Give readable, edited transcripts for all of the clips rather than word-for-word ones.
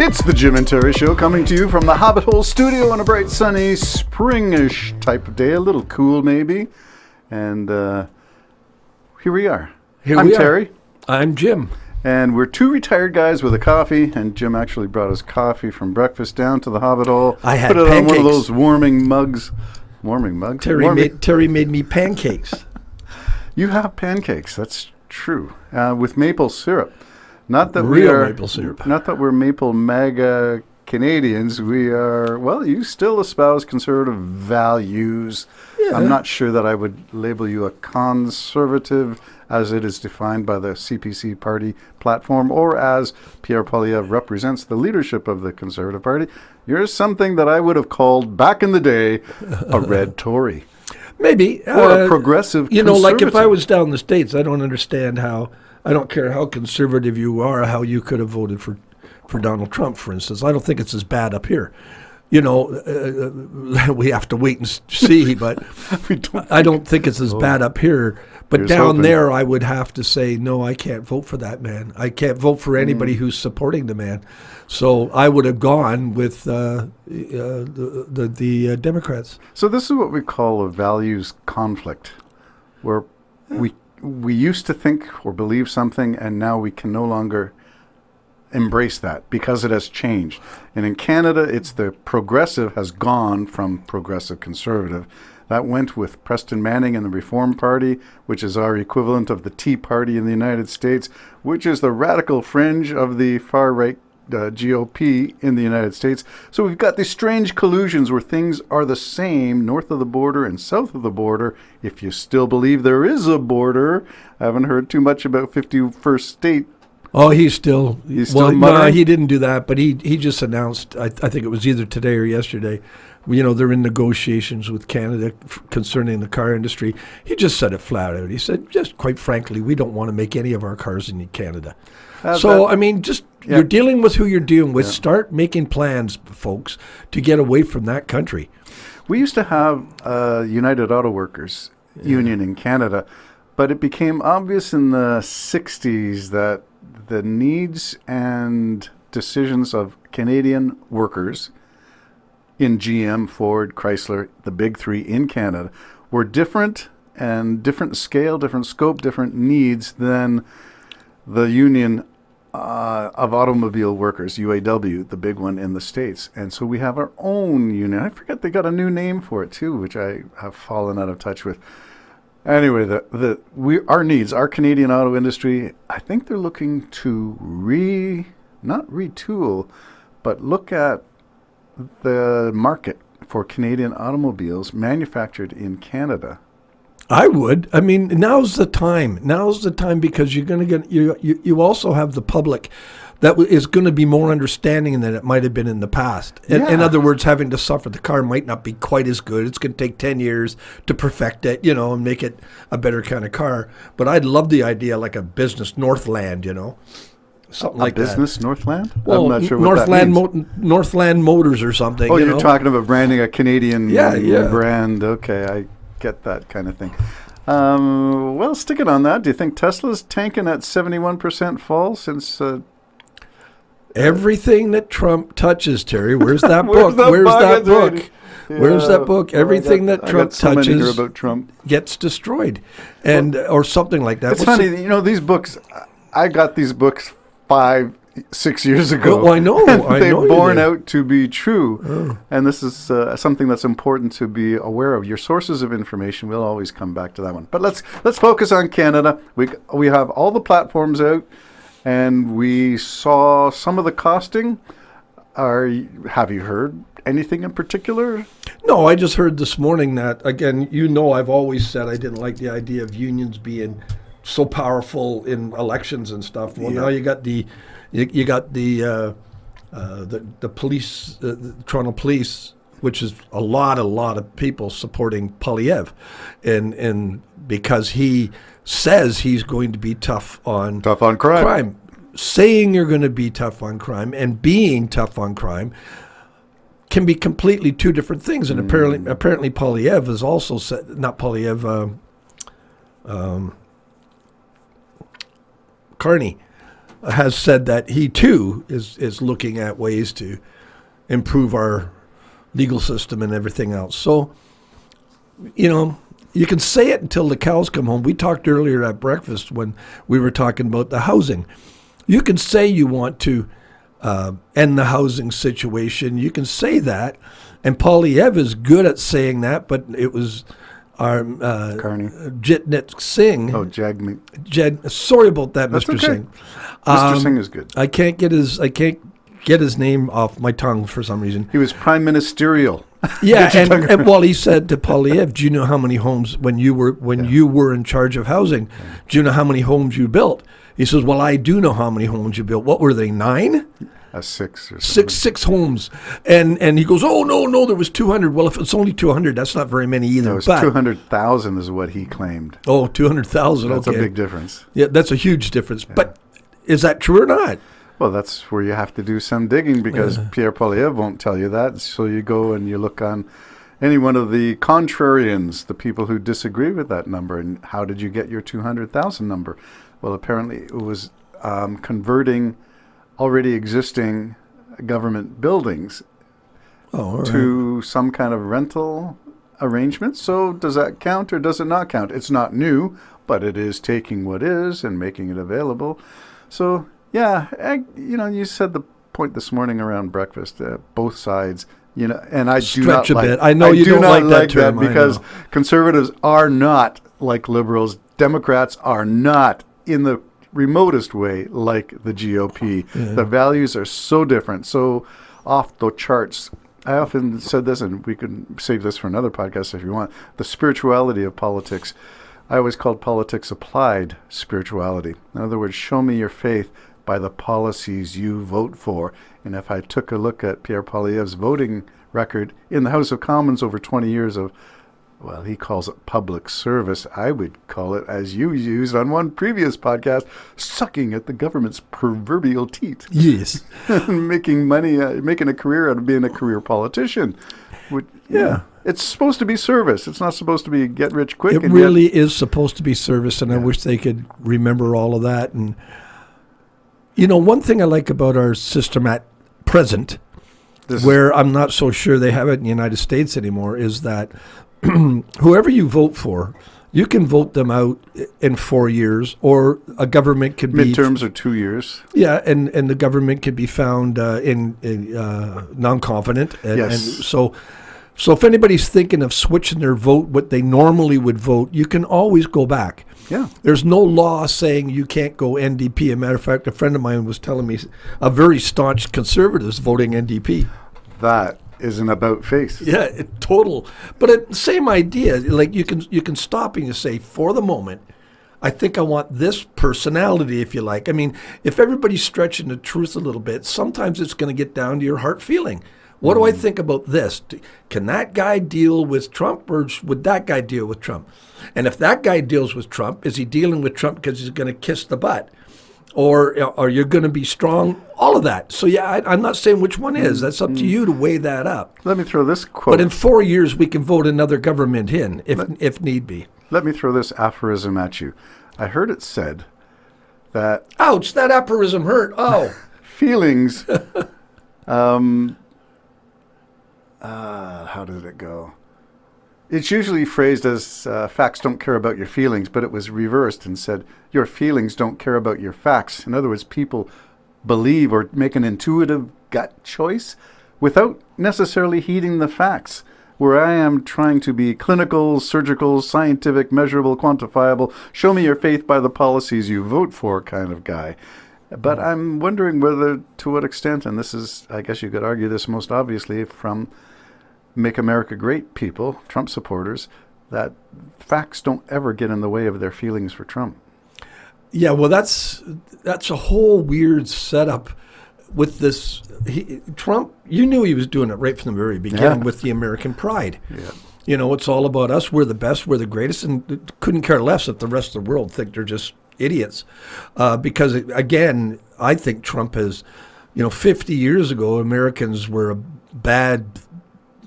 It's the Jim and Terry Show, coming to you from the Hobbit Hole studio on a bright, sunny, springish type of day. A little cool, maybe. And here we are. I'm Terry. I'm Jim. And we're two retired guys with a coffee. And Jim actually brought his coffee from breakfast down to the Hobbit Hole. I had Put it pancakes. on one of those warming mugs. Warming mugs? Terry made me pancakes. You have pancakes. That's true. With maple syrup. Not that maple syrup. Not that we're maple MAGA Canadians. We are, well, you still espouse conservative values. Yeah. I'm not sure that I would label you a conservative as it is defined by the CPC party platform, or as Pierre Poilievre represents the leadership of the Conservative Party. You're something that I would have called back in the day a red Tory. Maybe. Or a progressive You know, like if I conservative. was down in the States, I don't understand how, I don't care how conservative you are, how you could have voted for Donald Trump, for instance. I don't think it's as bad up here. You know, we have to wait and see, but I don't think it's as bad up here. But Here's down hoping. there, I would have to say, no, I can't vote for that man. I can't vote for anybody who's supporting the man. So I would have gone with the Democrats. So this is what we call a values conflict, where we used to think or believe something, and now we can no longer embrace that because it has changed. And in Canada, it's the progressive has gone from progressive conservative. That went with Preston Manning and the Reform Party, which is our equivalent of the Tea Party in the United States, which is the radical fringe of the far-right GOP in the United States. So we've got these strange collusions where things are the same north of the border and south of the border, if you still believe there is a border. I haven't heard too much about 51st State. Oh, he's still muttering? no, he didn't do that, but he just announced, I think it was either today or yesterday, you know, they're in negotiations with Canada concerning the car industry. He just said it flat out. He said, just quite frankly, we don't want to make any of our cars in Canada. I mean, just you're dealing with who you're dealing with. Yeah. Start making plans, folks, to get away from that country. We used to have United Auto Workers Union in Canada, but it became obvious in the 60s that the needs and decisions of Canadian workers in GM, Ford, Chrysler, the big three in Canada, were different and different scale, different scope, different needs than the Union of Automobile Workers, UAW, the big one in the States. And so we have our own union. I forget they got a new name for it too, which I have fallen out of touch with. Anyway, our needs, our Canadian auto industry, I think they're looking to not retool, but look at the market for Canadian automobiles manufactured in Canada. I would. I mean, now's the time. Now's the time because you're going to get. You also have the public that is going to be more understanding than it might have been in the past. In other words, having to suffer the car might not be quite as good. It's going to take 10 years to perfect it, you know, and make it a better kind of car. But I'd love the idea like a business Northland, you know. Something like business that. Northland? Well, I'm not sure what that means. Northland Motors or something. Oh, you're talking about branding a Canadian brand. Okay, I get that kind of thing. Well, sticking on that, do you think Tesla's tanking at 71% fall since... Everything that Trump touches, Terry, where's that book? Where's that book? Yeah. Where's that book? Everything that Trump touches about Trump gets destroyed, or something like that. It's funny, you know, these books, I got these books 5-6 years ago. Oh, I know. They're born out to be true. Oh. And this is something that's important to be aware of. Your sources of information, we'll always come back to that one. But let's focus on Canada. We have all the platforms out, and we saw some of the costing. Have you heard anything in particular? No, I just heard this morning that, again, you know, I've always said I didn't like the idea of unions being so powerful in elections and stuff. Well, now you got the police, the Toronto Police, which is a lot of people supporting Poilievre, and because he says he's going to be tough on crime. Saying you're going to be tough on crime and being tough on crime can be completely two different things. And apparently Poilievre has also said, not Poilievre, Carney has said that he too is looking at ways to improve our legal system and everything else. So, you can say it until the cows come home. We talked earlier at breakfast when we were talking about the housing. You can say you want to end the housing situation. You can say that. And Polyev is good at saying that, but it was our Carney. Jitnit Singh. Oh, Jagmeet. Sorry about that, That's Mr. okay. Singh. Mr. Singh is good. I can't get his name off my tongue for some reason. He was prime ministerial. Yeah, and well, he said to Polyev, "Do you know how many homes when you were in charge of housing? Do you know how many homes you built?" He says, "Well, I do know how many homes you built. What were they? 9? Six or something. Six homes." And he goes, "Oh no, there was 200." Well, if it's only 200, that's not very many either. No, it was but 200,000 is what he claimed. Oh, 200,000. That's okay. a big difference. Yeah, that's a huge difference. Yeah. But is that true or not? Well, that's where you have to do some digging because Pierre Poilievre won't tell you that. So you go and you look on any one of the contrarians, the people who disagree with that number, and how did you get your 200,000 number? Well, apparently it was converting already existing government buildings to some kind of rental arrangement. So does that count or does it not count? It's not new, but it is taking what is and making it available. So, yeah, you said the point this morning around breakfast, both sides, and I do not a like bit. I know you don't like that term, because conservatives are not like liberals. Democrats are not in the remotest way like the GOP. Yeah. The values are so different, so off the charts. I often said this, and we could save this for another podcast if you want, the spirituality of politics. I always called politics applied spirituality. In other words, show me your faith by the policies you vote for. And if I took a look at Pierre Poilievre's voting record in the House of Commons over 20 years of, well, he calls it public service. I would call it, as you used on one previous podcast, sucking at the government's proverbial teat. Yes. Making money, making a career out of being a career politician. Yeah. It's supposed to be service. It's not supposed to be get rich quick. It really is supposed to be service, and I wish they could remember all of that. And, one thing I like about our system at present, where I'm not so sure they have it in the United States anymore, is that whoever you vote for, you can vote them out in 4 years, or a government could be... Midterms are 2 years. Yeah, and the government could be found non-confident. And so if anybody's thinking of switching their vote, what they normally would vote, you can always go back. Yeah. There's no law saying you can't go NDP. As a matter of fact, a friend of mine was telling me a very staunch conservative is voting NDP. That is an about face. Yeah, total. But same idea. Like you can stop and you say, for the moment, I think I want this personality, if you like. I mean, if everybody's stretching the truth a little bit, sometimes it's going to get down to your heart feeling. What do I think about this? Can that guy deal with Trump, or would that guy deal with Trump? And if that guy deals with Trump, is he dealing with Trump because he's going to kiss the butt? Or are you going to be strong? All of that. So, yeah, I'm not saying which one is. That's up to you to weigh that up. Let me throw this quote. But in 4 years, we can vote another government in, if need be. Let me throw this aphorism at you. I heard it said that... Ouch, that aphorism hurt. Oh. Feelings... how did it go? It's usually phrased as facts don't care about your feelings, but it was reversed and said your feelings don't care about your facts. In other words, people believe or make an intuitive gut choice without necessarily heeding the facts. Where I am trying to be clinical, surgical, scientific, measurable, quantifiable, show me your faith by the policies you vote for kind of guy. But I'm wondering to what extent, and this is, I guess you could argue this most obviously from Make America Great people, Trump supporters, that facts don't ever get in the way of their feelings for Trump. Yeah, well, that's a whole weird setup with this. Trump, you knew he was doing it right from the very beginning with the American pride. Yeah. It's all about us. We're the best. We're the greatest. And couldn't care less if the rest of the world think they're just idiots. Because, again, I think Trump has, 50 years ago, Americans were a bad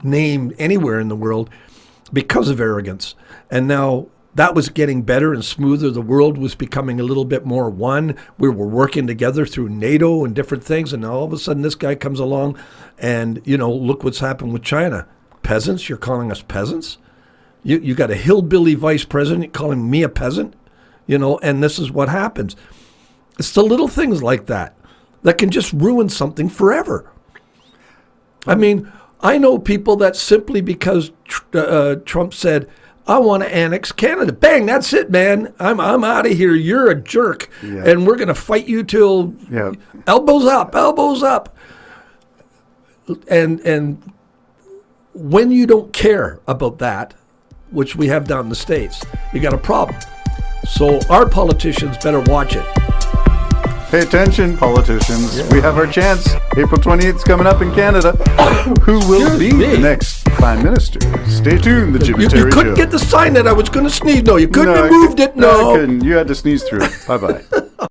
name anywhere in the world because of arrogance. And now that was getting better and smoother. The world was becoming a little bit more one. We were working together through NATO and different things. And all of a sudden this guy comes along and, look what's happened with China. Peasants? You're calling us peasants? You got a hillbilly vice president calling me a peasant? And this is what happens. It's the little things like that can just ruin something forever. I mean, I know people that simply because Trump said, I want to annex Canada. Bang, that's it, man. I'm out of here. You're a jerk. Yeah. And we're going to fight you till elbows up. And when you don't care about that, which we have down in the States, you got a problem. So our politicians better watch it. Pay attention, politicians. We have our chance. April 28th is coming up in Canada. Who will be the next Prime Minister? Stay tuned, the Jim and Terry You couldn't Show. get the sign that I was going to sneeze. No, you couldn't No, have moved it. No, I couldn't. You had to sneeze through it. Bye-bye.